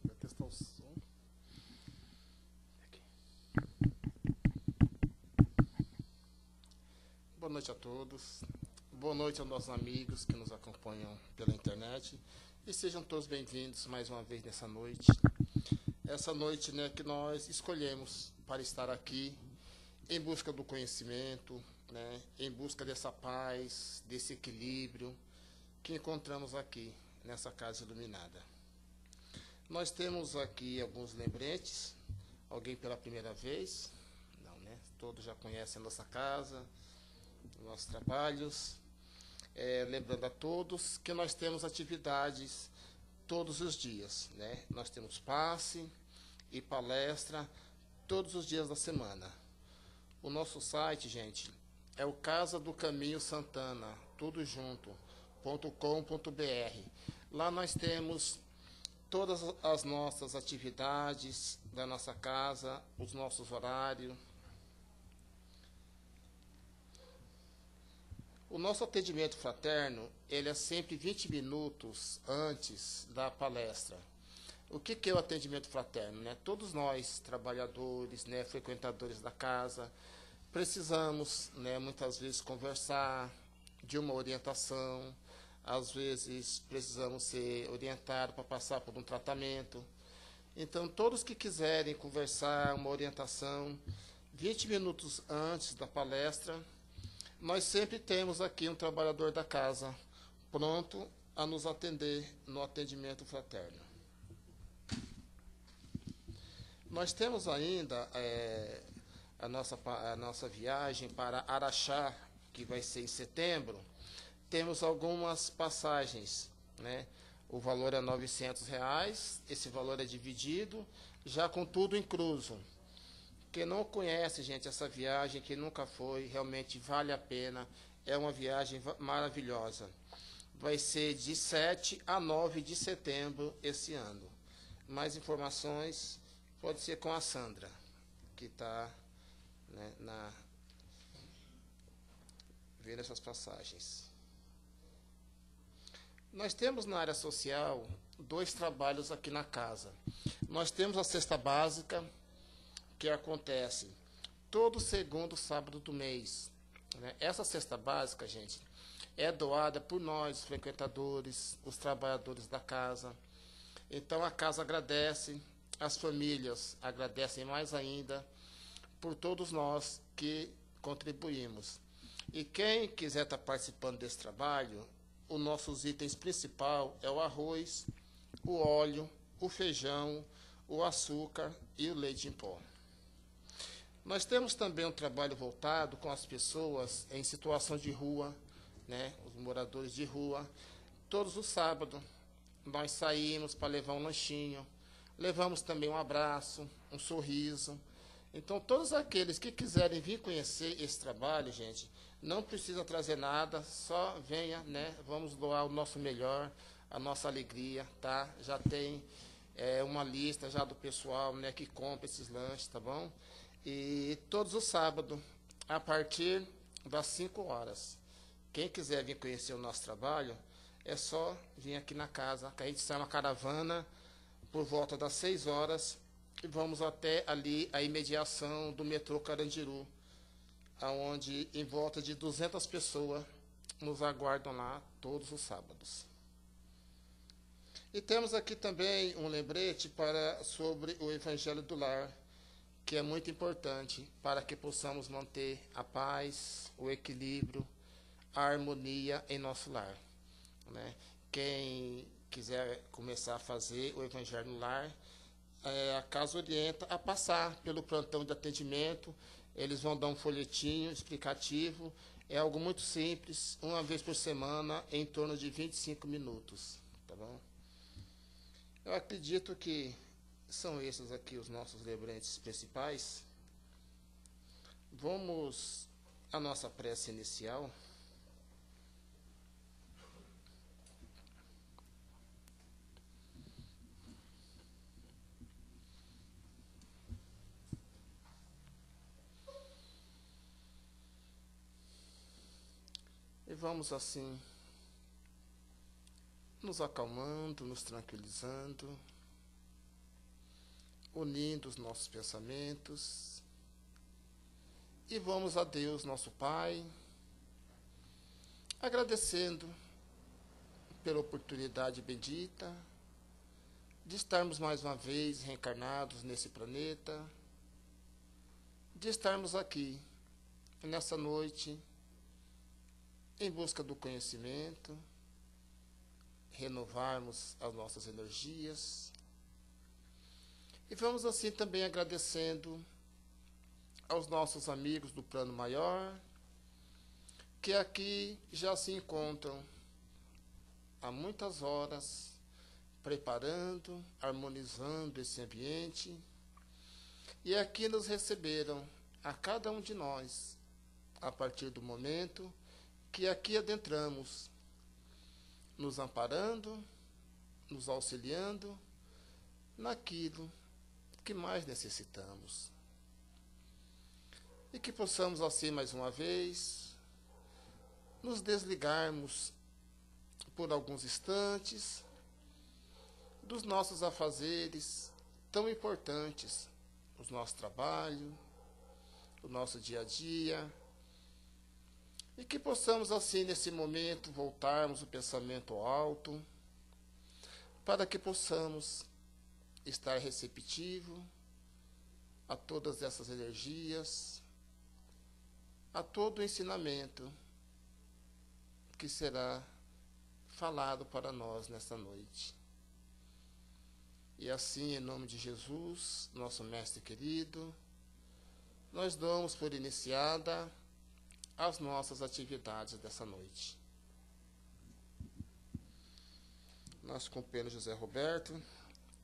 Vai testar o som. Aqui. Boa noite a todos. Boa noite aos nossos amigos que nos acompanham pela internet. E sejam todos bem-vindos mais uma vez nessa noite. Essa noite, né, que nós escolhemos para estar aqui em busca do conhecimento, né, em busca dessa paz, desse equilíbrio que encontramos aqui nessa casa iluminada. Nós temos aqui alguns lembretes. Alguém pela primeira vez? Não, né? Todos já conhecem a nossa casa, nossos trabalhos. Lembrando a todos que nós temos atividades todos os dias, né? Nós temos passe e palestra todos os dias da semana. O nosso site, gente, é o Casa do Caminho Santana, tudo junto, .com.br. Lá nós temos todas as nossas atividades da nossa casa, os nossos horários. O nosso atendimento fraterno, ele é sempre 20 minutos antes da palestra. O que é o atendimento fraterno, né? Todos nós, trabalhadores, né, frequentadores da casa, precisamos, né, muitas vezes conversar de uma orientação, às vezes precisamos ser orientados para passar por um tratamento. Então, todos que quiserem conversar, uma orientação, 20 minutos antes da palestra, nós sempre temos aqui um trabalhador da casa pronto a nos atender no atendimento fraterno. Nós temos ainda a nossa viagem para Araxá, que vai ser em setembro. Temos algumas passagens, né? O valor é R$ 900, esse valor é dividido, já com tudo incluso. Quem não conhece, gente, essa viagem, quem nunca foi, realmente vale a pena, é uma viagem maravilhosa. Vai ser de 7 a 9 de setembro esse ano. Mais informações pode ser com a Sandra, que está, né, vendo essas passagens. Nós temos na área social 2 trabalhos aqui na casa. Nós temos a cesta básica, que acontece todo segundo sábado do mês, né? Essa cesta básica, gente, é doada por nós, frequentadores, os trabalhadores da casa. Então a casa agradece, as famílias agradecem mais ainda por todos nós que contribuímos. E quem quiser estar participando desse trabalho, os nossos itens principal é o arroz, o óleo, o feijão, o açúcar e o leite em pó. Nós temos também um trabalho voltado com as pessoas em situação de rua, né, os moradores de rua. Todos os sábados nós saímos para levar um lanchinho, levamos também um abraço, um sorriso. Então, todos aqueles que quiserem vir conhecer esse trabalho, gente, não precisa trazer nada, só venha, né? Vamos doar o nosso melhor, a nossa alegria, tá? Já tem uma lista já do pessoal, né, que compra esses lanches, tá bom? E todos os sábados, a partir das 5 horas. Quem quiser vir conhecer o nosso trabalho, é só vir aqui na casa, que a gente sai uma caravana por volta das 6 horas, e vamos até ali a imediação do metrô Carandiru, onde em volta de 200 pessoas nos aguardam lá todos os sábados. E temos aqui também um lembrete sobre o Evangelho do Lar, que é muito importante para que possamos manter a paz, o equilíbrio, a harmonia em nosso lar, né? Quem quiser começar a fazer o Evangelho no Lar, a casa orienta a passar pelo plantão de atendimento. Eles vão dar um folhetinho explicativo. É algo muito simples, uma vez por semana, em torno de 25 minutos. Tá bom? Eu acredito que são esses aqui os nossos lembretes principais. Vamos à nossa prece inicial. E vamos assim nos acalmando, nos tranquilizando, unindo os nossos pensamentos. E vamos a Deus, nosso Pai, agradecendo pela oportunidade bendita de estarmos mais uma vez reencarnados nesse planeta, de estarmos aqui nessa noite em busca do conhecimento, renovarmos as nossas energias. E vamos assim também agradecendo aos nossos amigos do plano maior, que aqui já se encontram há muitas horas, preparando, harmonizando esse ambiente, e aqui nos receberam, a cada um de nós, a partir do momento que aqui adentramos, nos amparando, nos auxiliando naquilo que mais necessitamos. E que possamos assim, mais uma vez, nos desligarmos por alguns instantes dos nossos afazeres tão importantes, o nosso trabalho, o nosso dia a dia, e que possamos assim, nesse momento, voltarmos o pensamento ao alto, para que possamos estar receptivo a todas essas energias, a todo o ensinamento que será falado para nós nesta noite. E assim, em nome de Jesus, nosso Mestre querido, nós damos por iniciada as nossas atividades dessa noite. Nosso companheiro José Roberto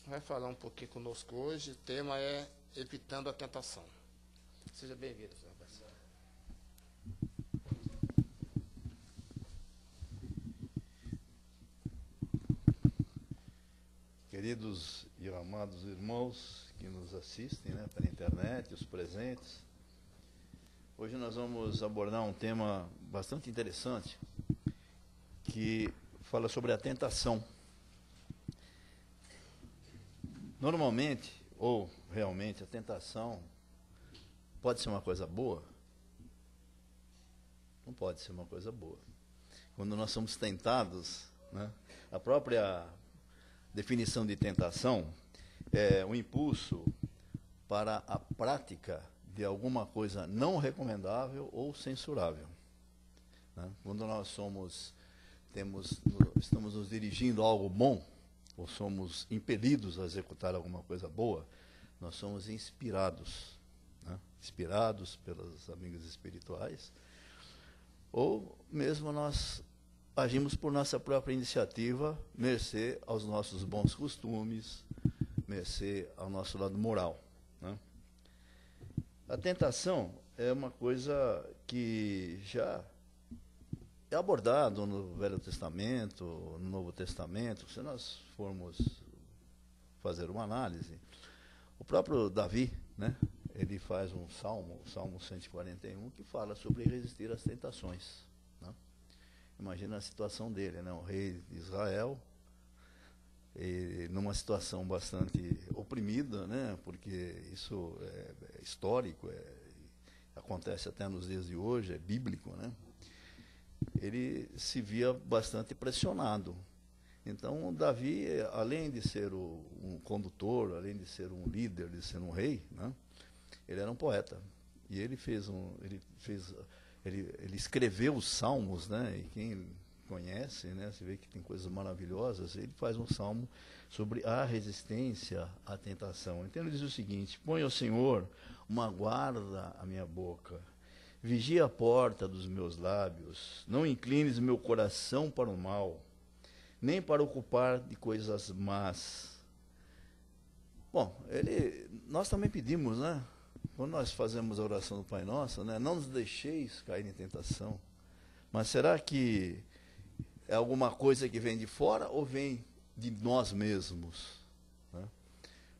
vai falar um pouquinho conosco hoje. O tema é Evitando a Tentação. Seja bem-vindo, José Roberto. Queridos e amados irmãos que nos assistem, né, pela internet, os presentes, hoje nós vamos abordar um tema bastante interessante que fala sobre a tentação. Normalmente, ou realmente, a tentação pode ser uma coisa boa? Não pode ser uma coisa boa. Quando nós somos tentados, né, a própria definição de tentação é um impulso para a prática de alguma coisa não recomendável ou censurável. Né? Quando nós estamos nos dirigindo a algo bom, ou somos impelidos a executar alguma coisa boa, nós somos inspirados, né? Inspirados pelos amigos espirituais, ou mesmo nós agimos por nossa própria iniciativa, mercê aos nossos bons costumes, mercê ao nosso lado moral. Né? A tentação é uma coisa que já é abordado no Velho Testamento, no Novo Testamento. Se nós formos fazer uma análise, o próprio Davi, né, ele faz um salmo, o Salmo 141, que fala sobre resistir às tentações. Né? Imagina a situação dele, né, o rei de Israel, numa situação bastante oprimida, né, porque isso é histórico, acontece até nos dias de hoje, é bíblico, né? Ele se via bastante pressionado. Então, Davi, além de ser um condutor, além de ser um líder, de ser um rei, né, ele era um poeta. E ele ele escreveu os salmos, né, e quem conhece, né, você vê que tem coisas maravilhosas. Ele faz um salmo sobre a resistência à tentação. Então ele diz o seguinte: põe ao Senhor uma guarda à minha boca, vigia a porta dos meus lábios, não inclines meu coração para o mal, nem para ocupar de coisas más. Bom, nós também pedimos, né? Quando nós fazemos a oração do Pai Nosso, né? Não nos deixeis cair em tentação. Mas será que é alguma coisa que vem de fora ou vem de nós mesmos? Né?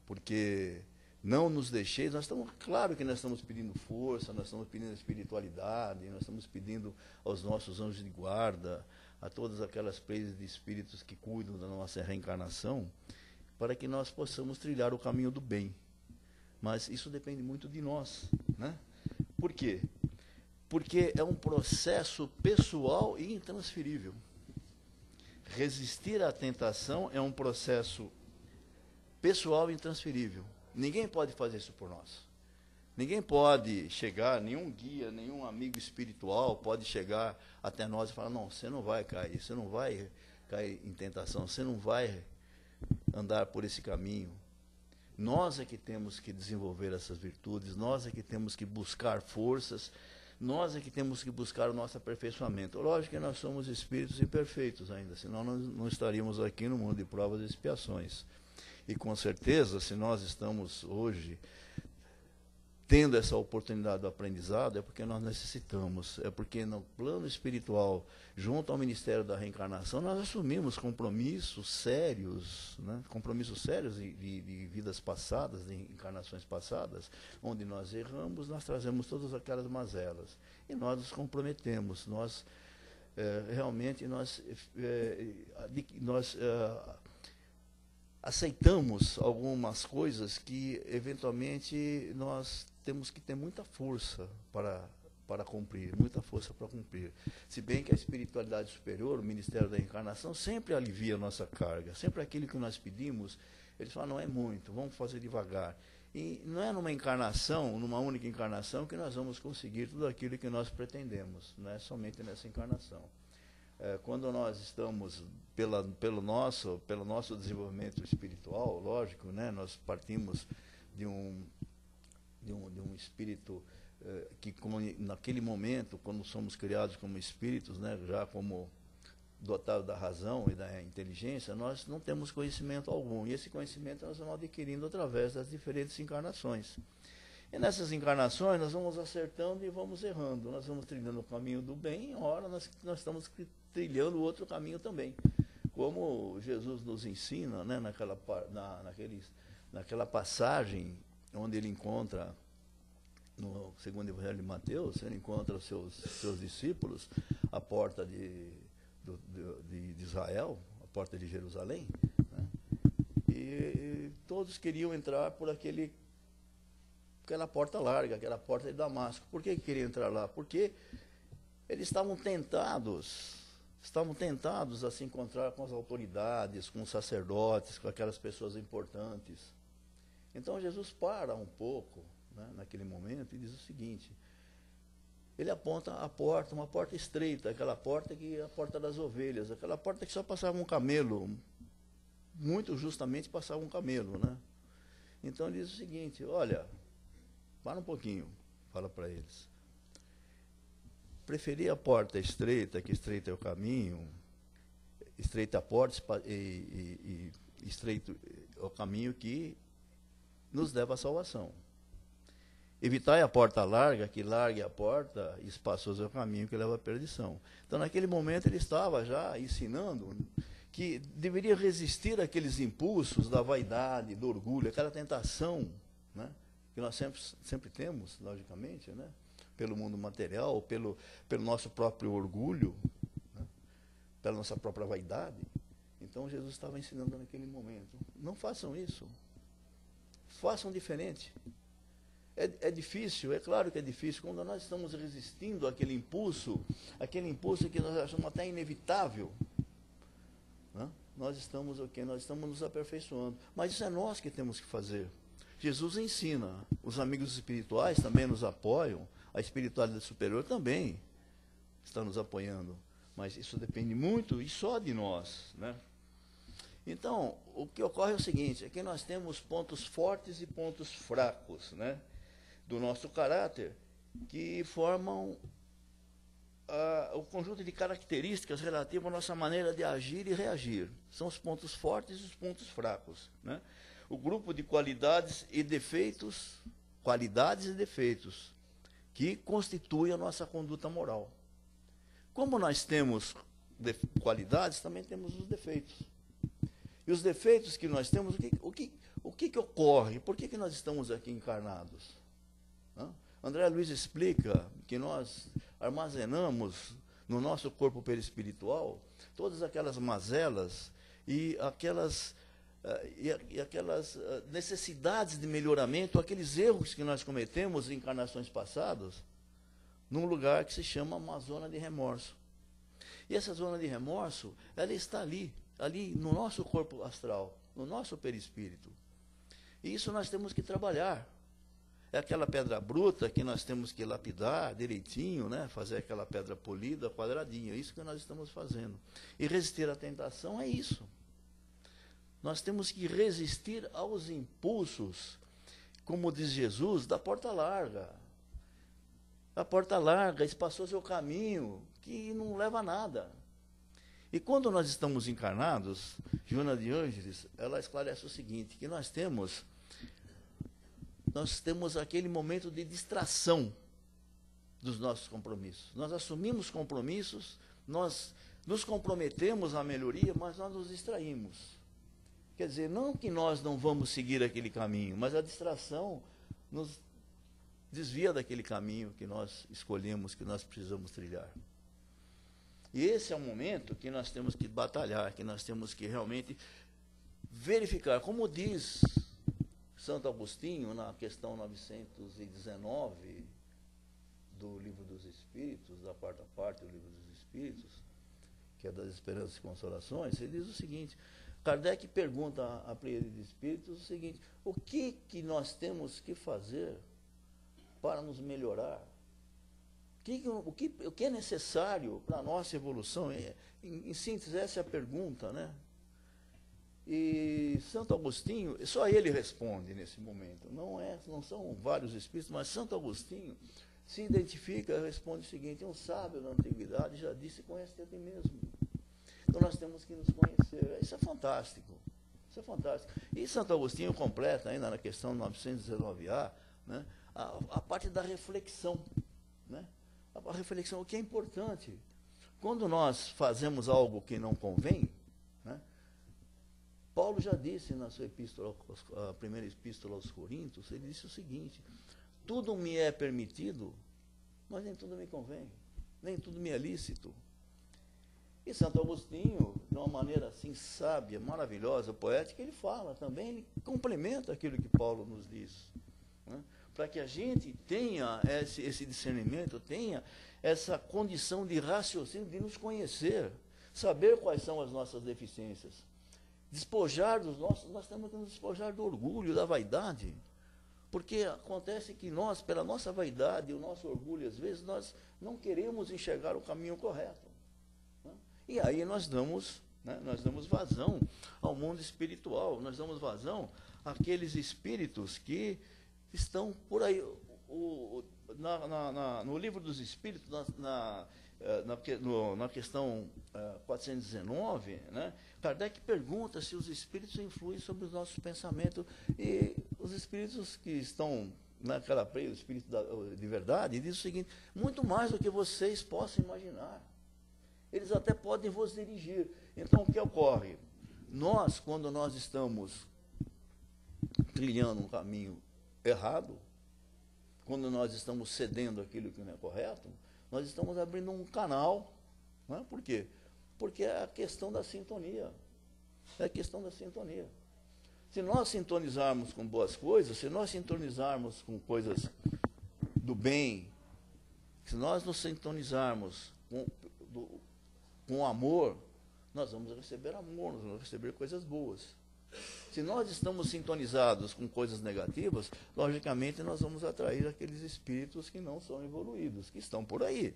Porque não nos deixeis, claro que nós estamos pedindo força, nós estamos pedindo espiritualidade, nós estamos pedindo aos nossos anjos de guarda, a todas aquelas presas de espíritos que cuidam da nossa reencarnação, para que nós possamos trilhar o caminho do bem. Mas isso depende muito de nós, né? Por quê? Porque é um processo pessoal e intransferível. Resistir à tentação é um processo pessoal e intransferível. Ninguém pode fazer isso por nós. Ninguém pode chegar, nenhum guia, nenhum amigo espiritual pode chegar até nós e falar, não, você não vai cair, você não vai cair em tentação, você não vai andar por esse caminho. Nós é que temos que desenvolver essas virtudes, nós é que temos que buscar forças, nós é que temos que buscar o nosso aperfeiçoamento. Lógico que nós somos espíritos imperfeitos ainda, senão nós não estaríamos aqui no mundo de provas e expiações. E com certeza, se nós estamos hoje tendo essa oportunidade do aprendizado, é porque nós necessitamos, é porque no plano espiritual, junto ao Ministério da Reencarnação, nós assumimos compromissos sérios, né? Compromissos sérios de vidas passadas, de encarnações passadas, onde nós erramos, nós trazemos todas aquelas mazelas. E nós nos comprometemos, nós realmente aceitamos algumas coisas que, eventualmente, nós temos que ter muita força para cumprir, muita força para cumprir. Se bem que a espiritualidade superior, o Ministério da Reencarnação, sempre alivia a nossa carga. Sempre aquilo que nós pedimos, eles falam, não é muito, vamos fazer devagar. E não é numa encarnação, numa única encarnação, que nós vamos conseguir tudo aquilo que nós pretendemos. Não é somente nessa encarnação. Quando nós estamos, pelo nosso desenvolvimento espiritual, lógico, né, nós partimos de um espírito que, como naquele momento, quando somos criados como espíritos, né, já como dotados da razão e da inteligência, nós não temos conhecimento algum. E esse conhecimento nós vamos adquirindo através das diferentes encarnações. E nessas encarnações nós vamos acertando e vamos errando. Nós vamos trilhando o caminho do bem, e ora nós estamos trilhando o outro caminho também. Como Jesus nos ensina, né, naquela passagem onde ele encontra, no segundo Evangelho de Mateus, ele encontra os seus discípulos à porta de Israel, à porta de Jerusalém, né, e todos queriam entrar por aquela porta larga, aquela porta de Damasco. Por que queriam entrar lá? Porque eles estavam tentados a se encontrar com as autoridades, com os sacerdotes, com aquelas pessoas importantes. Então Jesus para um pouco, né, naquele momento, e diz o seguinte, ele aponta a porta, uma porta estreita, aquela porta que é a porta das ovelhas, aquela porta que só passava um camelo, muito justamente passava um camelo, né? Então ele diz o seguinte, olha, para um pouquinho, fala para eles. Preferia a porta estreita, que estreita é o caminho, estreita a porta e estreito é o caminho que nos leva à salvação. Evitai a porta larga, que largue a porta, e espaçoso é o caminho que leva à perdição. Então, naquele momento, ele estava já ensinando que deveria resistir àqueles impulsos da vaidade, do orgulho, aquela tentação, né, que nós sempre temos, logicamente, né, pelo mundo material, pelo nosso próprio orgulho, né, pela nossa própria vaidade. Então, Jesus estava ensinando naquele momento. Não façam isso. Façam diferente. É difícil, é claro que é difícil, quando nós estamos resistindo àquele impulso que nós achamos até inevitável, né? Nós estamos Nós estamos nos aperfeiçoando. Mas isso é nós que temos que fazer. Jesus ensina, os amigos espirituais também nos apoiam, a espiritualidade superior também está nos apoiando. Mas isso depende muito e só de nós, né? Então, o que ocorre é o seguinte, é que nós temos pontos fortes e pontos fracos, né, do nosso caráter, que formam o conjunto de características relativas à nossa maneira de agir e reagir. São os pontos fortes e os pontos fracos, né? O grupo de qualidades e defeitos, que constitui a nossa conduta moral. Como nós temos qualidades, também temos os defeitos. E os defeitos que nós temos, o que ocorre? Por que nós estamos aqui encarnados? André Luiz explica que nós armazenamos no nosso corpo perispiritual, todas aquelas mazelas e aquelas necessidades de melhoramento, aqueles erros que nós cometemos em encarnações passadas, num lugar que se chama uma zona de remorso. E essa zona de remorso, ela está ali no nosso corpo astral, no nosso perispírito. E isso nós temos que trabalhar. É aquela pedra bruta que nós temos que lapidar direitinho, né? Fazer aquela pedra polida, quadradinha. É isso que nós estamos fazendo. E resistir à tentação é isso. Nós temos que resistir aos impulsos, como diz Jesus, da porta larga. A porta larga, espaçou seu caminho, que não leva a nada. E quando nós estamos encarnados, Joana de Ângeles, ela esclarece o seguinte, que nós temos aquele momento de distração dos nossos compromissos. Nós assumimos compromissos, nós nos comprometemos à melhoria, mas nós nos distraímos. Quer dizer, não que nós não vamos seguir aquele caminho, mas a distração nos desvia daquele caminho que nós escolhemos, que nós precisamos trilhar. E esse é o momento que nós temos que batalhar, que nós temos que realmente verificar, como diz Santo Agostinho, na questão 919 do Livro dos Espíritos, da quarta parte do Livro dos Espíritos, que é das Esperanças e Consolações, ele diz o seguinte, Kardec pergunta à Pleiade de Espíritos o seguinte, o que nós temos que fazer para nos melhorar? O que é necessário para a nossa evolução? Em síntese, essa é a pergunta, né? E Santo Agostinho, só ele responde nesse momento, não são vários espíritos, mas Santo Agostinho se identifica e responde o seguinte, um sábio da antiguidade já disse, conhece-te a ti mesmo. Então nós temos que nos conhecer, isso é fantástico, isso é fantástico. E Santo Agostinho completa ainda na questão 919A, né, a parte da reflexão, né, a reflexão, o que é importante. Quando nós fazemos algo que não convém, né, Paulo já disse na sua epístola, a primeira epístola aos Coríntios, ele disse o seguinte, tudo me é permitido, mas nem tudo me convém, nem tudo me é lícito. E Santo Agostinho, de uma maneira assim sábia, maravilhosa, poética, ele fala também, ele complementa aquilo que Paulo nos diz, né, para que a gente tenha esse discernimento, tenha essa condição de raciocínio, de nos conhecer, saber quais são as nossas deficiências. Despojar nós temos que nos despojar do orgulho, da vaidade, porque acontece que nós, pela nossa vaidade e o nosso orgulho, às vezes, nós não queremos enxergar o caminho correto. Né? E aí nós damos vazão ao mundo espiritual, nós damos vazão àqueles espíritos que estão por aí. No Livro dos Espíritos, na questão 419, né, Kardec pergunta se os espíritos influem sobre os nossos pensamentos. E os espíritos que estão naquela preia, o espírito de verdade, diz o seguinte, muito mais do que vocês possam imaginar. Eles até podem vos dirigir. Então, o que ocorre? Nós, quando nós estamos trilhando um caminho errado, quando nós estamos cedendo aquilo que não é correto, nós estamos abrindo um canal. Né? Por quê? Porque é a questão da sintonia. É a questão da sintonia. Se nós sintonizarmos com boas coisas, se nós sintonizarmos com coisas do bem, se nós nos sintonizarmos com amor, nós vamos receber amor, nós vamos receber coisas boas. Se nós estamos sintonizados com coisas negativas, logicamente nós vamos atrair aqueles espíritos que não são evoluídos, que estão por aí.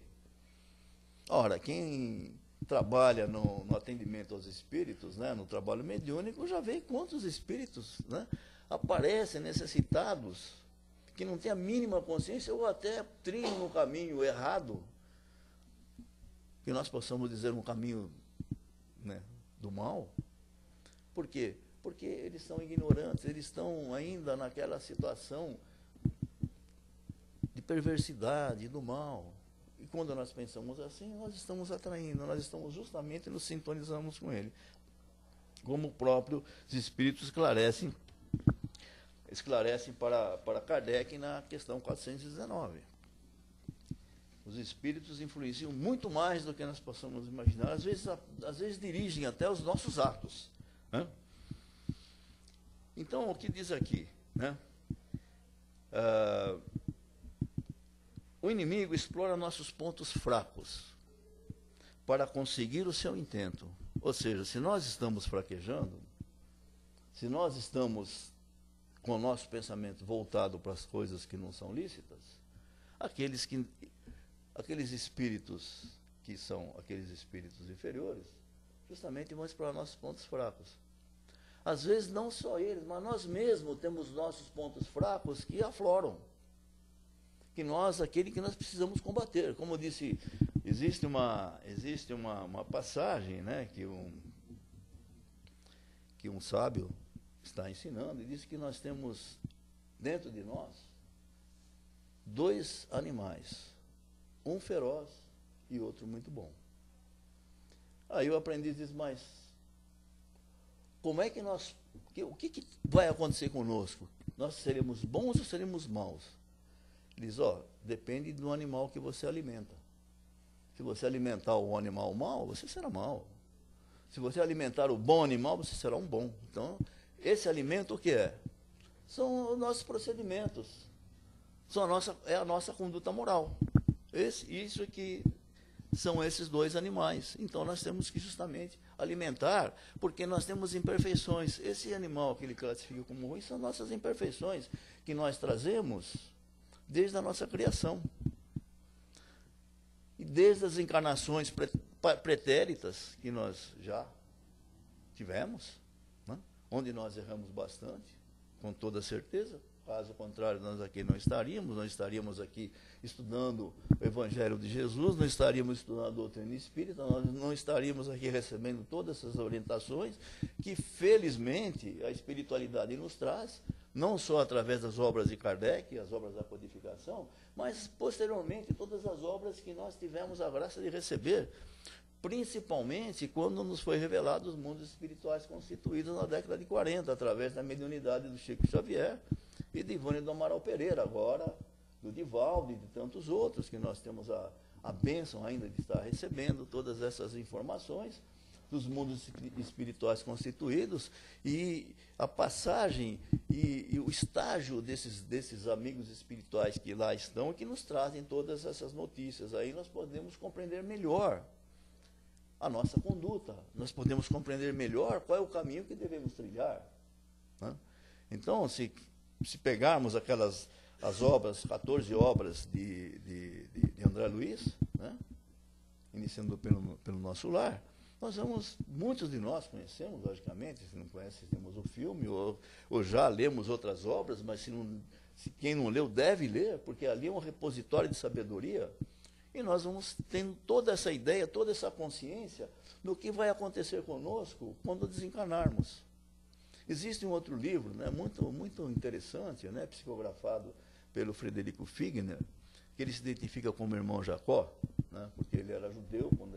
Ora, quem trabalha no atendimento aos espíritos, né, no trabalho mediúnico, já vê quantos espíritos, né, aparecem necessitados, que não têm a mínima consciência ou até trilham no caminho errado, que nós possamos dizer um caminho, né, do mal. Por quê? Porque eles são ignorantes, eles estão ainda naquela situação de perversidade, do mal. E quando nós pensamos assim, nós estamos atraindo, nós estamos justamente nos sintonizamos com ele. Como o próprio espíritos esclarecem para Kardec na questão 419. Os espíritos influenciam muito mais do que nós possamos imaginar. Às vezes dirigem até os nossos atos, né? Então, o que diz aqui, né? O inimigo explora nossos pontos fracos para conseguir o seu intento. Ou seja, se nós estamos fraquejando, se nós estamos com o nosso pensamento voltado para as coisas que não são lícitas, aqueles espíritos que são aqueles espíritos inferiores, justamente vão explorar nossos pontos fracos. Às vezes não só eles, mas nós mesmos temos nossos pontos fracos que afloram. Aquele que nós precisamos combater. Como eu disse, existe uma passagem, né, que um sábio está ensinando, e diz que nós temos dentro de nós dois animais, um feroz e outro muito bom. Aí o aprendiz diz, mas como é que o que vai acontecer conosco? Nós seremos bons ou seremos maus? Ele diz, depende do animal que você alimenta. Se você alimentar o animal mau, você será mau. Se você alimentar o bom animal, você será um bom. Então, esse alimento o que é? São os nossos procedimentos. É a nossa conduta moral. Isso é que são esses dois animais. Então, nós temos que justamente alimentar, porque nós temos imperfeições. Esse animal que ele classifica como ruim são nossas imperfeições que nós trazemos desde a nossa criação. E desde as encarnações pretéritas que nós já tivemos, né? Onde nós erramos bastante, com toda certeza. Caso contrário, nós aqui não estaríamos aqui estudando o Evangelho de Jesus, não estaríamos estudando a doutrina espírita, nós não estaríamos aqui recebendo todas essas orientações que, felizmente, a espiritualidade nos traz, não só através das obras de Kardec, as obras da codificação, mas, posteriormente, todas as obras que nós tivemos a graça de receber, principalmente quando nos foi revelado os mundos espirituais constituídos na década de 40, através da mediunidade do Chico Xavier e de Ivone do Amaral Pereira, agora do Divaldo e de tantos outros, que nós temos a bênção ainda de estar recebendo todas essas informações dos mundos espirituais constituídos, e a passagem e o estágio desses amigos espirituais que lá estão e que nos trazem todas essas notícias. Aí nós podemos compreender melhor a nossa conduta, nós podemos compreender melhor qual é o caminho que devemos trilhar, né? Então, se pegarmos as obras, 14 obras de André Luiz, né, iniciando pelo Nosso Lar, muitos de nós conhecemos, logicamente, se não conhece, temos o filme, ou já lemos outras obras, mas quem não leu deve ler, porque ali é um repositório de sabedoria, e nós vamos tendo toda essa ideia, toda essa consciência do que vai acontecer conosco quando desencarnarmos. Existe um outro livro, né, muito, muito interessante, né, psicografado pelo Frederico Figner, que ele se identifica como irmão Jacó, né, porque ele era judeu, quando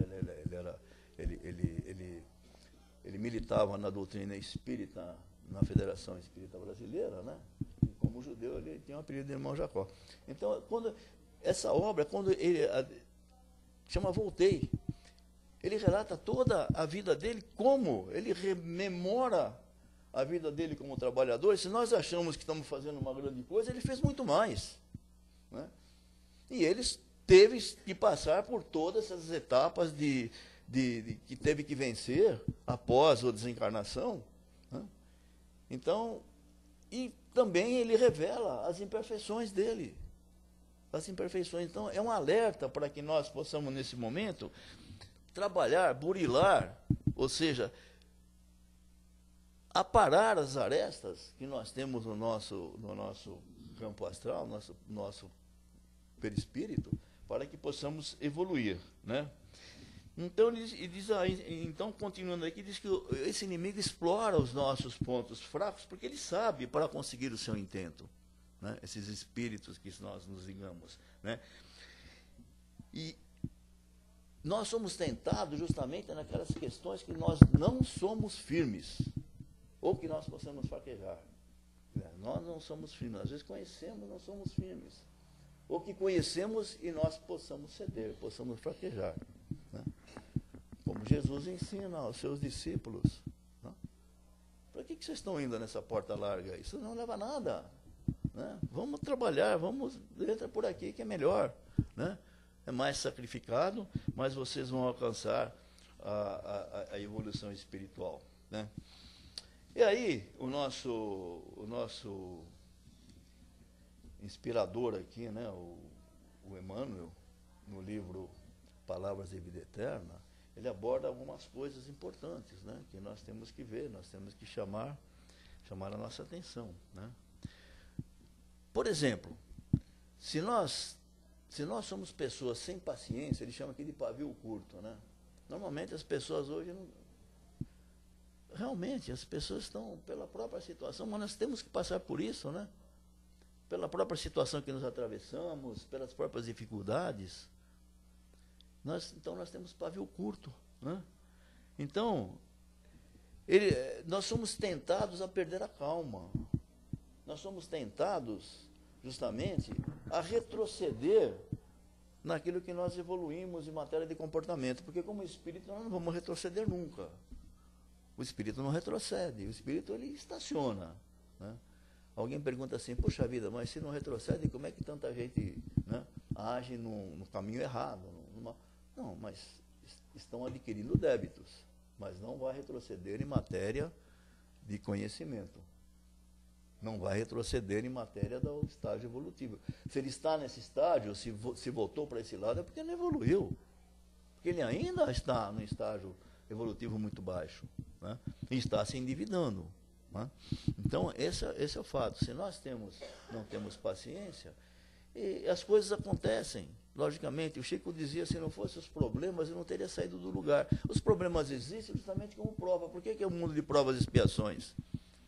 ele militava na doutrina espírita, na Federação Espírita Brasileira, né? E como judeu, ele tinha o apelido de irmão Jacó. Então, essa obra, quando ele chama Voltei, ele relata toda a vida dele, como ele rememora a vida dele como trabalhador. Se nós achamos que estamos fazendo uma grande coisa, ele fez muito mais, né? E ele teve que passar por todas essas etapas que teve que vencer após a desencarnação, né? Então, e também ele revela as imperfeições dele. As imperfeições. Então, é um alerta para que nós possamos, nesse momento, trabalhar, burilar, ou seja, aparar as arestas que nós temos no nosso campo astral, nosso perispírito, para que possamos evoluir, né? Então, então, continuando aqui, diz que esse inimigo explora os nossos pontos fracos, porque ele sabe para conseguir o seu intento, né? Esses espíritos que nós nos ligamos, né? E nós somos tentados justamente naquelas questões que nós não somos firmes, ou que nós possamos fraquejar. Nós não somos firmes, às vezes conhecemos, não somos firmes. ou que conhecemos e nós possamos ceder, possamos fraquejar. Né? Como Jesus ensina aos seus discípulos. Né? Para que vocês estão indo nessa porta larga? Isso não leva a nada. Né? Vamos trabalhar, entra por aqui que é melhor. Né? É mais sacrificado, mas vocês vão alcançar a evolução espiritual. Né? E aí, o nosso inspirador aqui, né, o Emmanuel, no livro Palavras de Vida Eterna, ele aborda algumas coisas importantes, né, que nós temos que ver, nós temos que chamar a nossa atenção. Né? Por exemplo, se nós somos pessoas sem paciência, ele chama aqui de pavio curto. Né? Normalmente as pessoas hoje não... Realmente, as pessoas estão pela própria situação, mas nós temos que passar por isso, né? Pela própria situação que nos atravessamos, pelas próprias dificuldades. Então, nós temos pavio curto. Né? Então, nós somos tentados a perder a calma. Nós somos tentados, justamente, a retroceder naquilo que nós evoluímos em matéria de comportamento. Porque, como espírito, nós não vamos retroceder nunca. O espírito não retrocede, o espírito ele estaciona. Né? Alguém pergunta assim, puxa vida, mas se não retrocede, como é que tanta gente, né, age no caminho errado? Não, mas estão adquirindo débitos, mas não vai retroceder em matéria de conhecimento. Não vai retroceder em matéria do estágio evolutivo. Se ele está nesse estágio, se voltou para esse lado, é porque não evoluiu. Porque ele ainda está no estágio evolutivo muito baixo. Né? E está se endividando. Né? Então, esse é o fato. Se nós não temos paciência, e as coisas acontecem. Logicamente, o Chico dizia, se não fossem os problemas, eu não teria saído do lugar. Os problemas existem justamente como prova. Por que é o mundo de provas e expiações?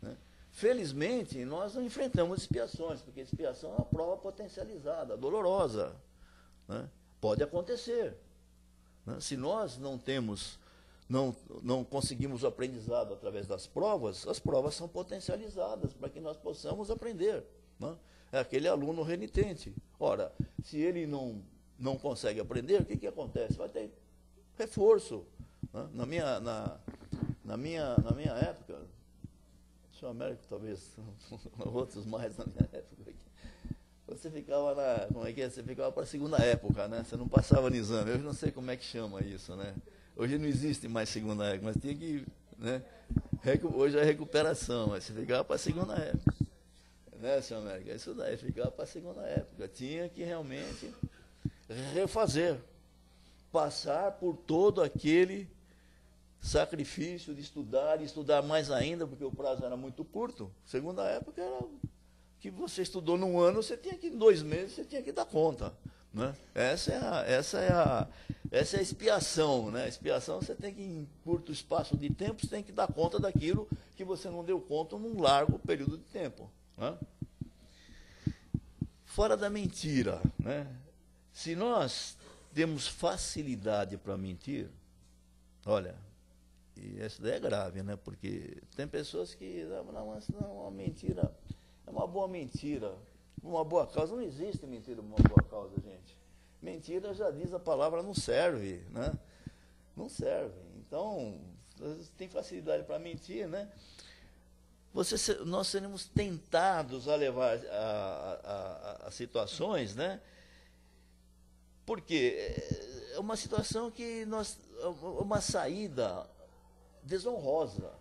Né? Felizmente, nós não enfrentamos expiações, porque expiação é uma prova potencializada, dolorosa. Né? Pode acontecer. Né? Se nós não conseguimos o aprendizado através das provas, as provas são potencializadas para que nós possamos aprender. Né? É aquele aluno renitente. Ora, se ele não consegue aprender, o que acontece? Vai ter reforço. Né? Na minha época, o senhor Américo talvez, outros mais na minha época, você ficava você ficava para a segunda época, né? Você não passava no exame. Eu não sei como é que chama isso, né? Hoje não existe mais segunda época, mas tinha que... Né? Hoje é recuperação, mas você ficava para a segunda época. Né, senhor América? Isso daí, ficava para a segunda época. Tinha que realmente refazer. Passar por todo aquele sacrifício de estudar, e estudar mais ainda, porque o prazo era muito curto. Segunda época era que você estudou num ano, você tinha que, em 2 meses, você tinha que dar conta. Né? Essa é a expiação. Né? A expiação, você tem que, em curto espaço de tempo, você tem que dar conta daquilo que você não deu conta num largo período de tempo. Né? Fora da mentira, né? Se nós temos facilidade para mentir, olha, e isso daí é grave, né? Porque tem pessoas que, uma mentira, é uma boa mentira, uma boa causa. Não existe mentira uma boa causa, gente. Mentira, já diz a palavra, não serve, né? Não serve. Então, tem facilidade para mentir, né? Nós seremos tentados a levar a situações, né? Porque é uma situação que uma saída desonrosa.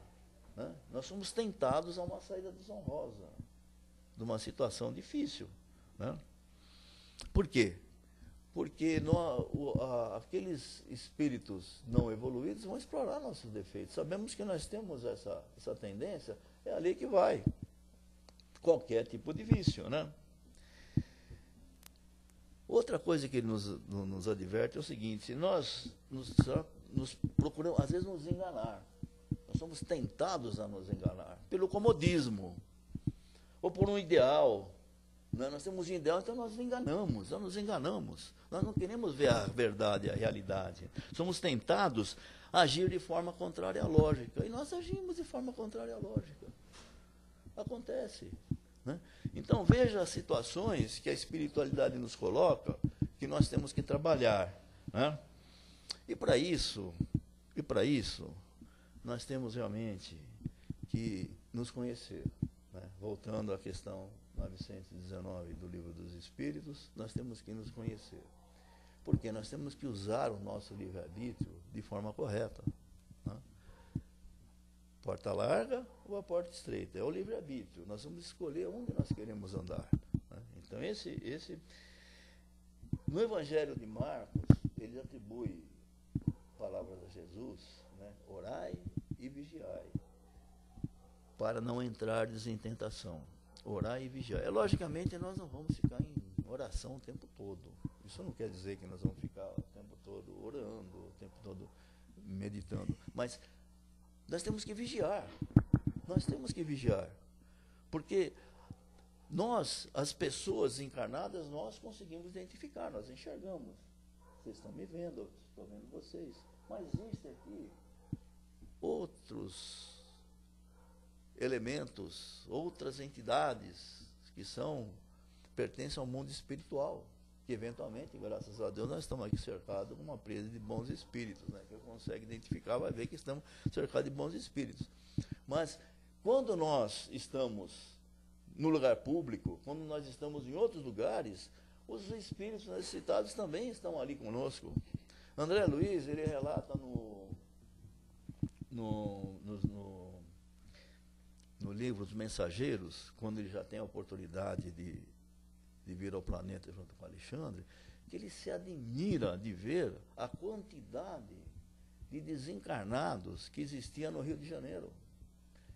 Né? Nós somos tentados a uma saída desonrosa de uma situação difícil. Né? Por quê? Porque aqueles espíritos não evoluídos vão explorar nossos defeitos. Sabemos que nós temos essa tendência, é ali que vai qualquer tipo de vício. Né? Outra coisa que ele nos adverte é o seguinte: se nós nos procuramos, às vezes, nos enganar. Nós somos tentados a nos enganar pelo comodismo ou por um ideal. Né? Nós temos um ideal, então nós nos enganamos. Nós não queremos ver a verdade, a realidade. Somos tentados a agir de forma contrária à lógica. E nós agimos de forma contrária à lógica. Acontece. né? Então, veja as situações que a espiritualidade nos coloca, que nós temos que trabalhar, né? E para isso, nós temos realmente que nos conhecer, né? Voltando à questão 919 do Livro dos Espíritos, nós temos que nos conhecer. Porque nós temos que usar o nosso livre-arbítrio de forma correta, né? Porta larga ou a porta estreita? É o livre-arbítrio. Nós vamos escolher onde nós queremos andar, né? Então, no Evangelho de Marcos, ele atribui palavras a Jesus, né? Orai e vigiai, para não entrardes em tentação. Orai e vigiai. Logicamente, nós não vamos ficar em oração o tempo todo. Isso não quer dizer que nós vamos ficar o tempo todo orando, o tempo todo meditando. Mas nós temos que vigiar. Nós temos que vigiar. Porque nós, as pessoas encarnadas, nós conseguimos identificar, nós enxergamos. Vocês estão me vendo, eu estou vendo vocês. Mas existem aqui outros elementos, outras entidades que pertencem ao mundo espiritual, que eventualmente, graças a Deus, nós estamos aqui cercados com uma presa de bons espíritos, né? Que eu consigo identificar, vai ver que estamos cercados de bons espíritos. Mas quando nós estamos no lugar público, quando nós estamos em outros lugares, os espíritos necessitados também estão ali conosco. André Luiz, ele relata no livro Os Mensageiros, quando ele já tem a oportunidade de vir ao planeta junto com Alexandre, que ele se admira de ver a quantidade de desencarnados que existia no Rio de Janeiro.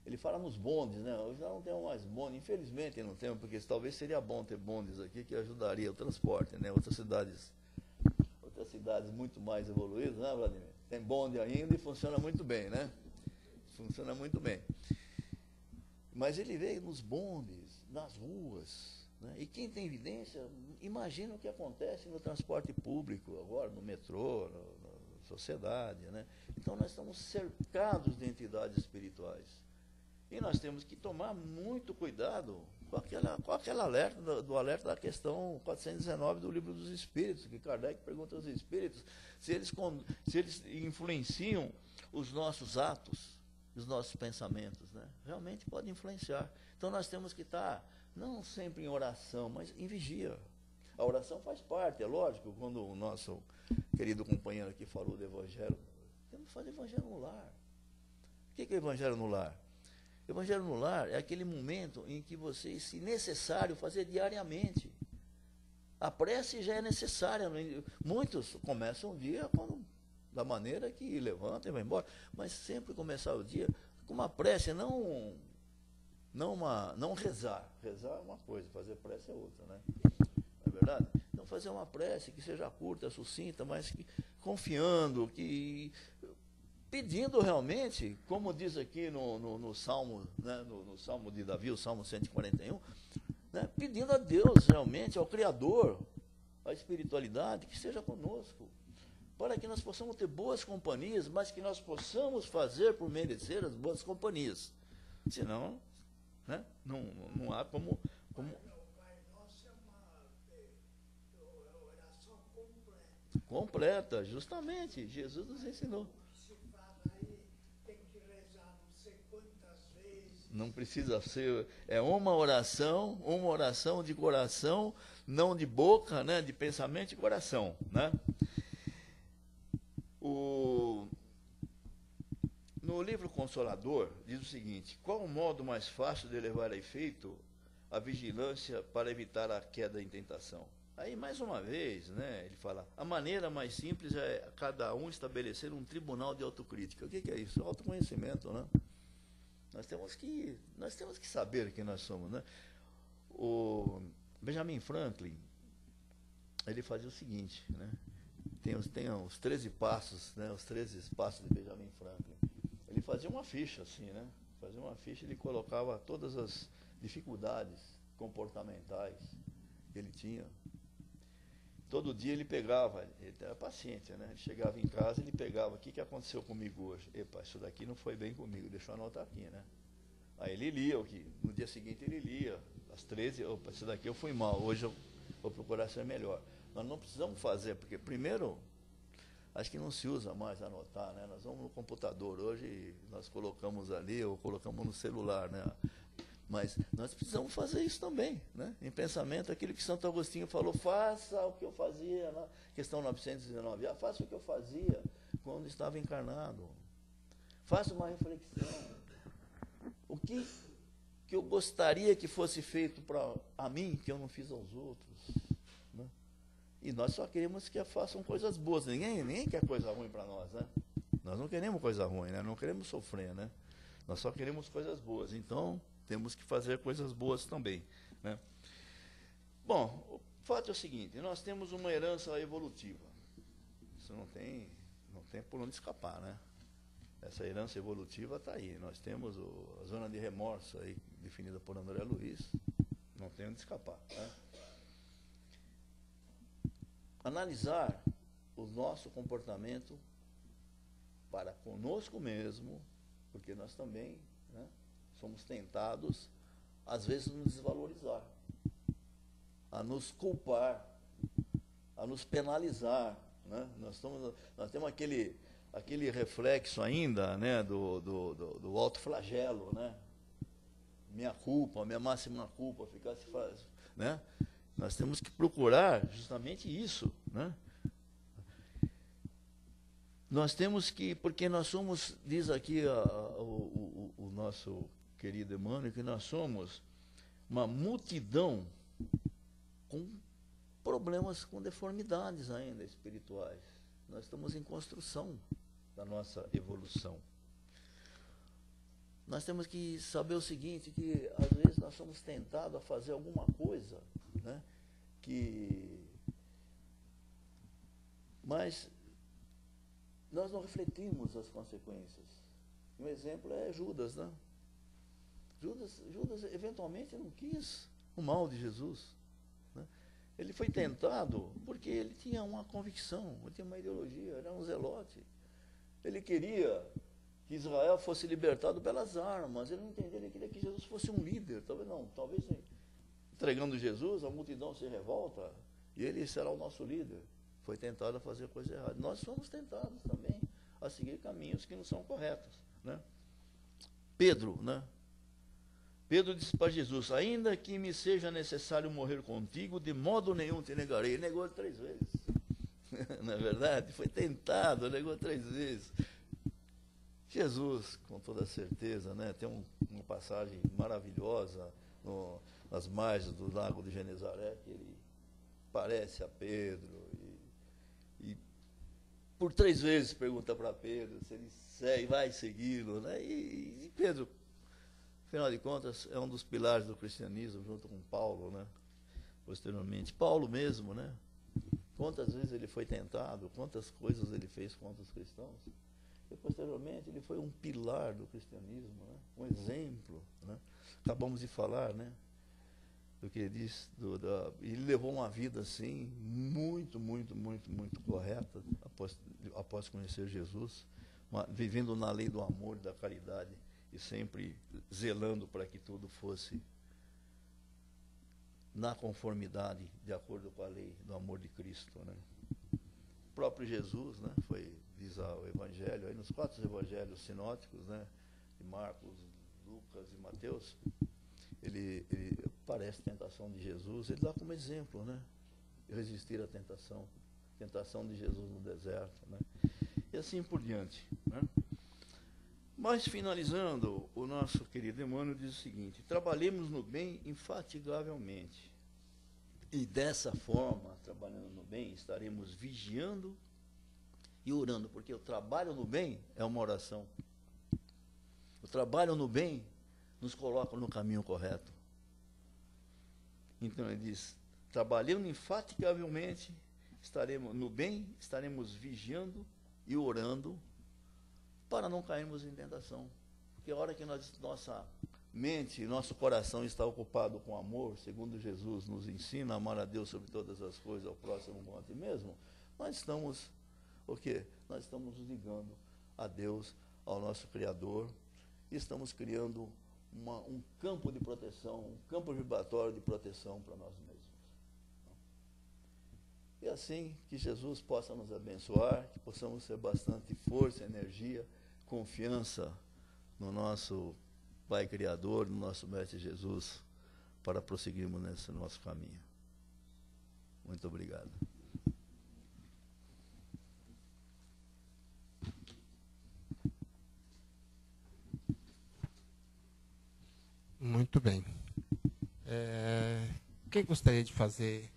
Ele fala nos bondes, né? Hoje já não temos mais bonde, infelizmente não temos, porque talvez seria bom ter bondes aqui que ajudaria o transporte, né? Outras cidades muito mais evoluídas, né, Vladimir? Tem bonde ainda e funciona muito bem, né? Funciona muito bem. Mas ele veio nos bondes, nas ruas, né? E quem tem evidência, imagina o que acontece no transporte público, agora no metrô, na sociedade, né? Então nós estamos cercados de entidades espirituais. E nós temos que tomar muito cuidado com aquele alerta, do alerta da questão 419 do Livro dos Espíritos, que Kardec pergunta aos espíritos se eles influenciam os nossos atos, os nossos pensamentos, né? Realmente pode influenciar. Então nós temos que estar, não sempre em oração, mas em vigia. A oração faz parte, é lógico, quando o nosso querido companheiro aqui falou do Evangelho, temos que fazer Evangelho no lar. O que é Evangelho no lar? Evangelho no lar é aquele momento em que você, se necessário, fazer diariamente. A prece já é necessária. Muitos começam o dia da maneira que levantam e vão embora, mas sempre começar o dia com uma prece, não rezar. Rezar é uma coisa, fazer prece é outra, né? Não é verdade? Então fazer uma prece que seja curta, sucinta, mas confiando, pedindo realmente, como diz aqui no Salmo, né, no Salmo de Davi, o Salmo 141, né, pedindo a Deus realmente, ao Criador, à espiritualidade, que esteja conosco, para que nós possamos ter boas companhias, mas que nós possamos fazer por merecer as boas companhias. Senão, né, não há como... Completa, justamente, Jesus nos ensinou. Não precisa ser, é uma oração de coração, não de boca, né, de pensamento e coração, né? No livro Consolador, diz o seguinte: qual o modo mais fácil de levar a efeito a vigilância para evitar a queda em tentação? Aí, mais uma vez, né, ele fala, a maneira mais simples é cada um estabelecer um tribunal de autocrítica. O que é isso? Autoconhecimento, né? Nós temos que saber quem nós somos, né? O Benjamin Franklin, ele fazia o seguinte, né? Tem os 13 passos, né? Os 13 passos de Benjamin Franklin. Ele fazia uma ficha assim, né? Fazia uma ficha, ele colocava todas as dificuldades comportamentais que ele tinha. Todo dia ele pegava, ele era paciente, né? Ele chegava em casa, ele pegava, o que aconteceu comigo hoje? Epa, isso daqui não foi bem comigo, deixa eu anotar aqui, né? Aí ele lia, no dia seguinte ele lia às 13, opa, esse daqui eu fui mal, hoje eu vou procurar ser melhor. Nós não precisamos fazer, porque primeiro, acho que não se usa mais anotar, né? Nós vamos no computador hoje e nós colocamos ali, ou colocamos no celular, né? Mas nós precisamos fazer isso também, né? Em pensamento, aquilo que Santo Agostinho falou, faça o que eu fazia, na questão 919, faça o que eu fazia quando estava encarnado. Faça uma reflexão. O que eu gostaria que fosse feito para a mim, que eu não fiz aos outros, né? E nós só queremos que façam coisas boas. Ninguém quer coisa ruim para nós, né? Nós não queremos coisa ruim, né? Não queremos sofrer, né? Nós só queremos coisas boas. Então, temos que fazer coisas boas também, né? Bom, o fato é o seguinte, nós temos uma herança evolutiva. Isso não tem por onde escapar, né? Essa herança evolutiva está aí. Nós temos a zona de remorso aí, definida por André Luiz. Não tem onde escapar, né? Analisar o nosso comportamento para conosco mesmo, porque nós também, né, somos tentados, às vezes, a nos desvalorizar, a nos culpar, a nos penalizar, né? Nós temos aquele reflexo ainda, né, do autoflagelo, né? Minha culpa, minha máxima culpa, ficar se faz, né? Nós temos que procurar justamente isso, né? Nós temos que, porque nós somos, diz aqui o nosso querido Emmanuel, que nós somos uma multidão com problemas, com deformidades ainda espirituais. Nós estamos em construção da nossa evolução. Nós temos que saber o seguinte, que às vezes nós somos tentados a fazer alguma coisa, né, mas nós não refletimos as consequências. Um exemplo é Judas, né? Judas eventualmente não quis o mal de Jesus, né? Ele foi tentado porque ele tinha uma convicção, ele tinha uma ideologia, era um zelote. Ele queria que Israel fosse libertado pelas armas, ele não entendeu, ele queria que Jesus fosse um líder. Talvez entregando Jesus, a multidão se revolta e ele será o nosso líder. Foi tentado a fazer coisa errada. Nós somos tentados também a seguir caminhos que não são corretos, né? Pedro, né? Pedro disse para Jesus, ainda que me seja necessário morrer contigo, de modo nenhum te negarei. Ele negou 3 vezes. Não é verdade? Foi tentado, negou 3 vezes. Jesus, com toda certeza, né, tem uma passagem maravilhosa nas margens do lago de Genezaré, que ele parece a Pedro, e por 3 vezes pergunta para Pedro se ele segue, vai segui-lo, né? E Pedro, afinal de contas, é um dos pilares do cristianismo, junto com Paulo, né? Posteriormente. Paulo mesmo, né? Quantas vezes ele foi tentado, quantas coisas ele fez contra os cristãos. E, posteriormente, ele foi um pilar do cristianismo, né? Um exemplo, né? Acabamos de falar, né, do que ele disse. Ele levou uma vida, assim, muito correta, após conhecer Jesus, vivendo na lei do amor e da caridade, e sempre zelando para que tudo fosse na conformidade, de acordo com a lei do amor de Cristo, né? O próprio Jesus, né, diz o Evangelho, aí nos 4 evangelhos sinóticos, né, de Marcos, Lucas e Mateus, ele parece a tentação de Jesus, ele dá como exemplo, né, resistir à tentação de Jesus no deserto, né, e assim por diante, né. Mas, finalizando, o nosso querido Emmanuel diz o seguinte, trabalhemos no bem infatigavelmente. E dessa forma, trabalhando no bem, estaremos vigiando e orando, porque o trabalho no bem é uma oração. O trabalho no bem nos coloca no caminho correto. Então ele diz, trabalhando infatigavelmente, estaremos no bem, estaremos vigiando e orando, para não cairmos em tentação. Porque a hora que nossa mente, nosso coração está ocupado com amor, segundo Jesus nos ensina, amar a Deus sobre todas as coisas, ao próximo como a ti mesmo, nós estamos, o quê? Nós estamos nos ligando a Deus, ao nosso Criador, e estamos criando um campo de proteção, um campo vibratório de proteção para nós mesmos. E assim, que Jesus possa nos abençoar, que possamos ter bastante força, energia, confiança no nosso Pai Criador, no nosso Mestre Jesus, para prosseguirmos nesse nosso caminho. Muito obrigado. Muito bem. Quem gostaria de fazer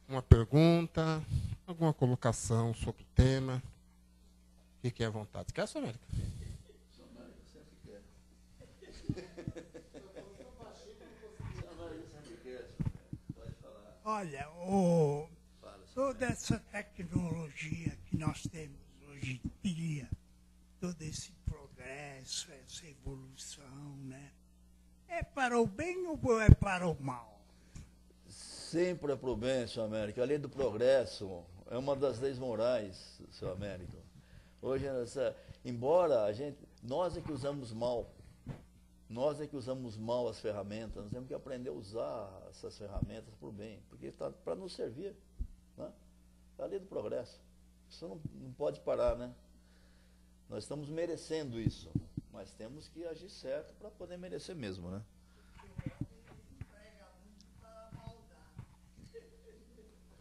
uma pergunta, alguma colocação sobre o tema? Fique à vontade. Quer, Sônia América? Olha, toda essa tecnologia que nós temos hoje em dia, todo esse progresso, essa evolução, né? É para o bem ou é para o mal? Sempre é para o bem, Sr. Américo. A lei do progresso é uma das leis morais, Sr. Américo. Hoje, embora nós é que usamos mal, as ferramentas, nós temos que aprender a usar essas ferramentas para o bem, porque está para nos servir. Né? É a lei do progresso. Isso não pode parar, né? Nós estamos merecendo isso, mas temos que agir certo para poder merecer mesmo, né?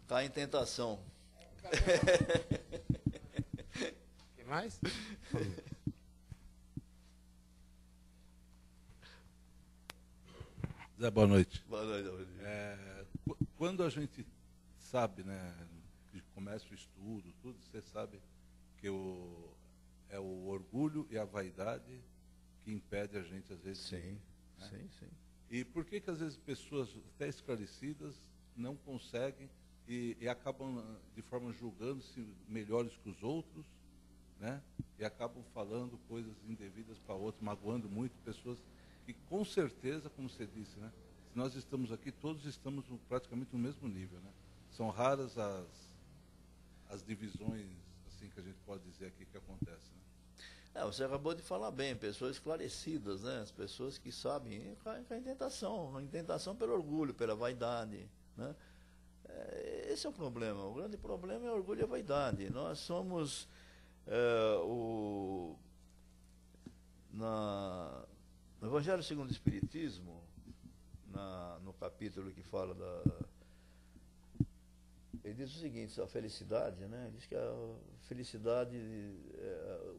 Está em tentação. O que mais? Zé, boa noite. Boa noite. Quando a gente sabe, né, que começa o estudo, tudo, você sabe que é o orgulho e a vaidade que impede a gente, às vezes. Sim, né? sim. E por que às vezes pessoas até esclarecidas não conseguem e acabam, de forma julgando-se melhores que os outros, né? E acabam falando coisas indevidas para outros, magoando muito pessoas que, com certeza, como você disse, né? Se nós estamos aqui, todos estamos praticamente no mesmo nível, né? São raras as divisões, assim, que a gente pode dizer aqui que acontecem, né? Você acabou de falar bem, pessoas esclarecidas, né? As pessoas que sabem, caem em tentação pelo orgulho, pela vaidade, né? Esse é o problema. O grande problema é o orgulho e a vaidade. Nós somos no Evangelho segundo o Espiritismo, no capítulo que fala ele diz o seguinte, a felicidade, né? Ele diz que a felicidade,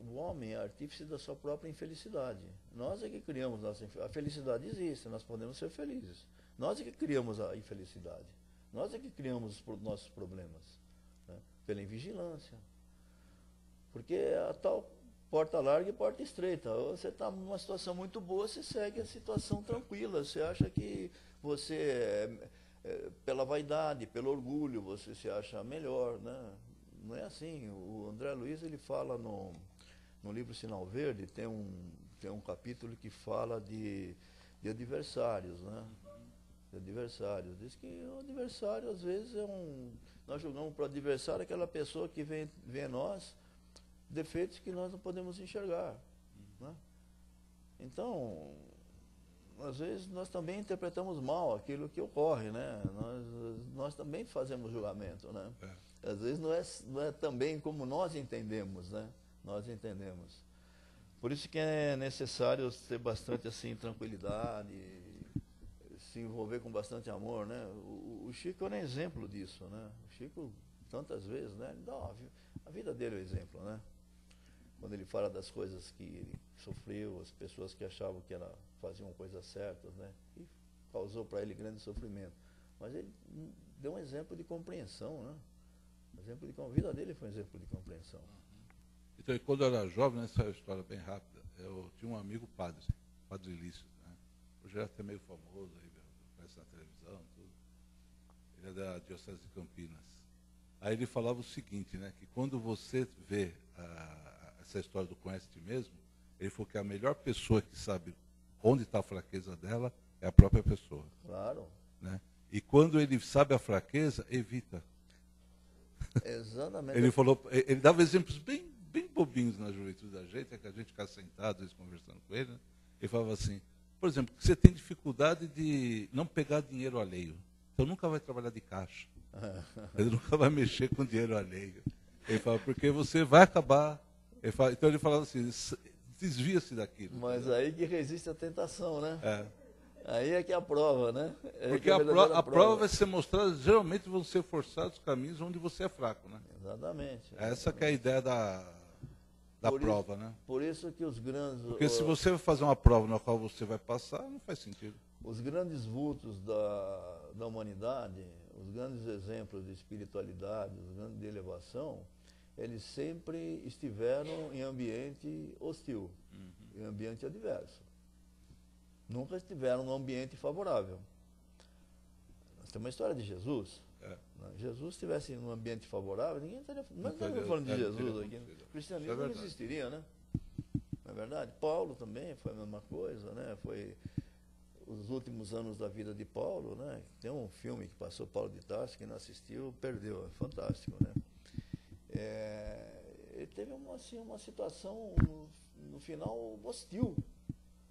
o homem é artífice da sua própria infelicidade. Nós é que criamos a felicidade existe, nós podemos ser felizes. Nós é que criamos a infelicidade. Nós é que criamos os nossos problemas, né? Pela invigilância. Porque a tal porta larga e porta estreita. Você está numa situação muito boa, você segue a situação tranquila. Você acha que você, pela vaidade, pelo orgulho, você se acha melhor, né? Não é assim. O André Luiz, ele fala no livro Sinal Verde, tem um capítulo que fala de adversários, né? De adversários. Diz que o adversário, às vezes, nós julgamos para o adversário aquela pessoa que vê a nós defeitos que nós não podemos enxergar, né? Então, às vezes, nós também interpretamos mal aquilo que ocorre, né? Nós também fazemos julgamento, né? Às vezes não é também como nós entendemos, né? Nós entendemos. Por isso que é necessário ter bastante assim tranquilidade, se envolver com bastante amor, né? O Chico era um exemplo disso, né? O Chico, tantas vezes, né? A vida dele é o exemplo, né? Quando ele fala das coisas que ele sofreu, as pessoas que achavam que faziam coisas certas, né? E causou para ele grande sofrimento. Mas ele deu um exemplo de compreensão, né? A vida dele foi um exemplo de compreensão. Então, quando eu era jovem, essa é uma história bem rápida, eu tinha um amigo padre Lício, né? Hoje ele é até meio famoso, aí, aparece na televisão, tudo. Ele é da Diocese de Campinas. Aí ele falava o seguinte, né? Que quando você vê essa história do conhece-te mesmo, ele falou que a melhor pessoa que sabe onde está a fraqueza dela é a própria pessoa. Claro. Né? E quando ele sabe a fraqueza, evita. Exatamente. Ele dava exemplos bem bobinhos na juventude da gente, é que a gente ficava sentado, conversando com ele, né? Ele falava assim, por exemplo, que você tem dificuldade de não pegar dinheiro alheio. Então nunca vai trabalhar de caixa. Ele nunca vai mexer com dinheiro alheio. Ele fala, porque você vai acabar. Então ele fala assim, desvia-se daquilo. Mas entendeu? aí que resiste a tentação, né? É. Aí é que é a prova, né? Porque a prova vai ser mostrada, geralmente vão ser forçados os caminhos onde você é fraco, né? Exatamente. Essa que é a ideia da prova, né? Por isso que os grandes... Porque se você vai fazer uma prova na qual você vai passar, não faz sentido. Os grandes vultos da humanidade, os grandes exemplos de espiritualidade, os grandes de elevação, eles sempre estiveram em ambiente hostil, em ambiente adverso. Nunca estiveram num ambiente favorável. Nós temos uma história de Jesus. Jesus estivesse num ambiente favorável, ninguém estaria... Nós não estamos falando de Jesus aqui. O cristianismo não existiria, né? Não é verdade? Paulo também foi a mesma coisa, né? Foi os últimos anos da vida de Paulo, né? Tem um filme que passou, Paulo de Tarso, quem não assistiu, perdeu. É fantástico, né? Ele teve uma situação, no final, hostil,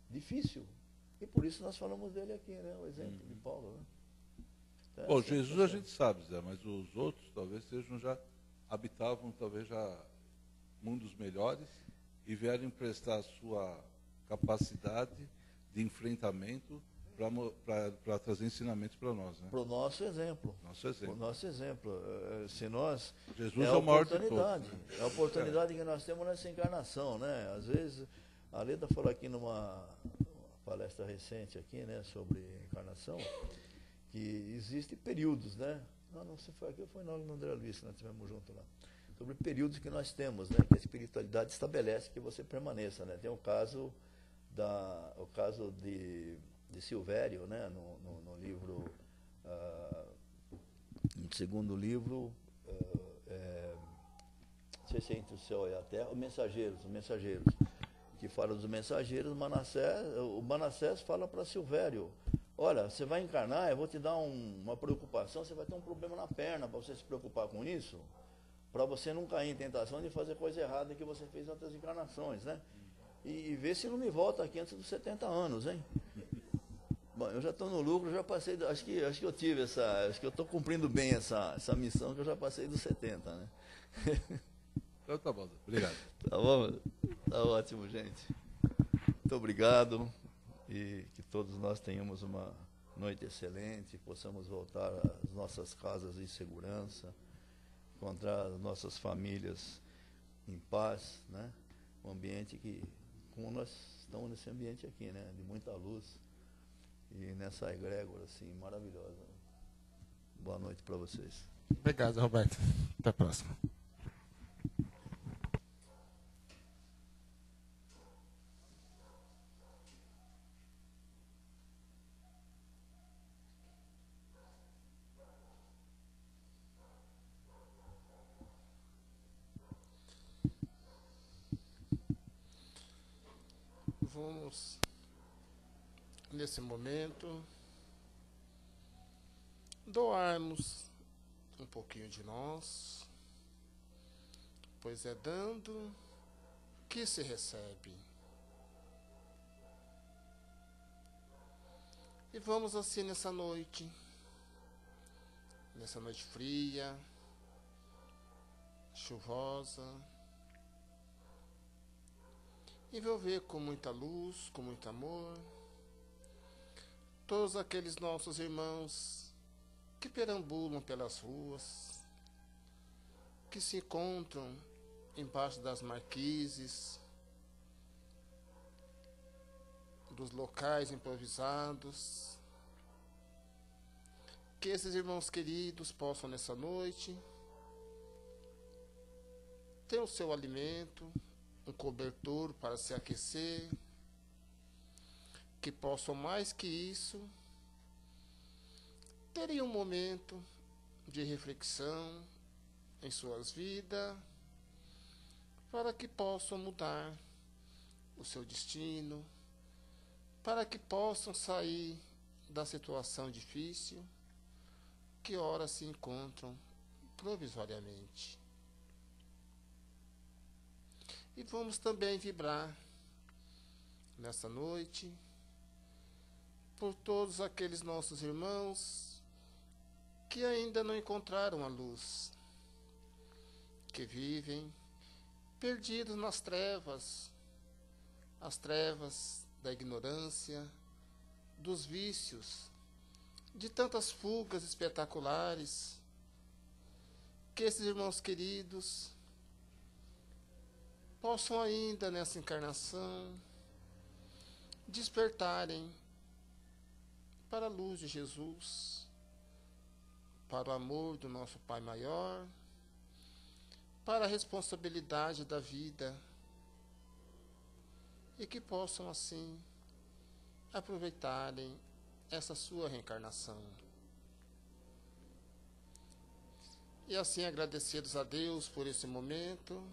difícil. E por isso nós falamos dele aqui, né? O exemplo de Paulo, né? Então, Bom, Jesus a gente sabe, Zé, mas os outros talvez habitavam talvez já mundos melhores e vieram emprestar a sua capacidade de enfrentamento para trazer ensinamentos para nós, né? Para o nosso exemplo. Nosso exemplo. O nosso exemplo. Se nós... Jesus é o maior de todos, né? É a oportunidade que nós temos nessa encarnação, né? Às vezes, a Leda falou aqui numa palestra recente aqui, né, sobre encarnação, que existem períodos, né? Não se foi aqui, foi no André Luiz que nós estivemos juntos lá. Sobre períodos que nós temos, né? Que a espiritualidade estabelece que você permaneça, né? Tem o caso de Silvério, né? No livro, no segundo livro, não sei se é Entre o Céu e a Terra, os Mensageiros, que fala dos mensageiros. O Manassés fala para Silvério: olha, você vai encarnar, eu vou te dar uma preocupação, você vai ter um problema na perna para você se preocupar com isso, para você não cair em tentação de fazer coisa errada que você fez em outras encarnações, né? E ver se não me volta aqui antes dos 70 anos, hein? Bom, eu já estou no lucro, já passei, acho que eu tive acho que eu estou cumprindo bem essa missão, que eu já passei dos 70, né? Então tá bom, obrigado. Tá bom? Tá ótimo, gente. Muito obrigado e que todos nós tenhamos uma noite excelente, possamos voltar às nossas casas em segurança, encontrar as nossas famílias em paz, né? Um ambiente como nós estamos nesse ambiente aqui, né? De muita luz e nessa egrégora assim maravilhosa. Boa noite para vocês. Obrigado, Roberto. Até a próxima. Vamos, nesse momento, doarmos um pouquinho de nós, pois é dando que se recebe. E vamos assim nessa noite fria, chuvosa, envolver com muita luz, com muito amor, todos aqueles nossos irmãos que perambulam pelas ruas, que se encontram embaixo das marquises, dos locais improvisados, que esses irmãos queridos possam nessa noite ter o seu alimento, um cobertor para se aquecer, que possam mais que isso terem um momento de reflexão em suas vidas, para que possam mudar o seu destino, para que possam sair da situação difícil que ora se encontram provisoriamente. E vamos também vibrar nessa noite por todos aqueles nossos irmãos que ainda não encontraram a luz, que vivem perdidos nas trevas, as trevas da ignorância, dos vícios, de tantas fugas espetaculares, que esses irmãos queridos possam ainda nessa encarnação despertarem para a luz de Jesus, para o amor do nosso Pai Maior, para a responsabilidade da vida, e que possam assim aproveitarem essa sua reencarnação. E assim, agradecidos a Deus por esse momento,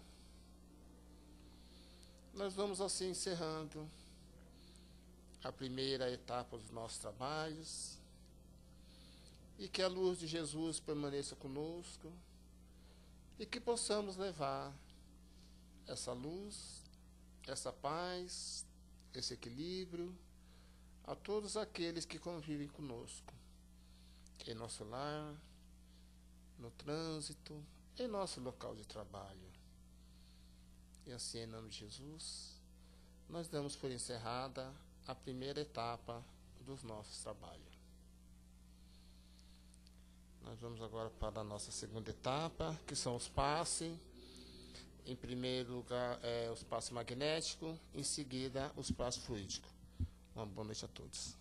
nós vamos assim encerrando a primeira etapa dos nossos trabalhos, e que a luz de Jesus permaneça conosco, e que possamos levar essa luz, essa paz, esse equilíbrio a todos aqueles que convivem conosco, em nosso lar, no trânsito, em nosso local de trabalho. E assim, em nome de Jesus, nós damos por encerrada a primeira etapa dos nossos trabalhos. Nós vamos agora para a nossa segunda etapa, que são os passes. Em primeiro lugar, os passes magnéticos, em seguida, os passes fluídicos. Uma boa noite a todos.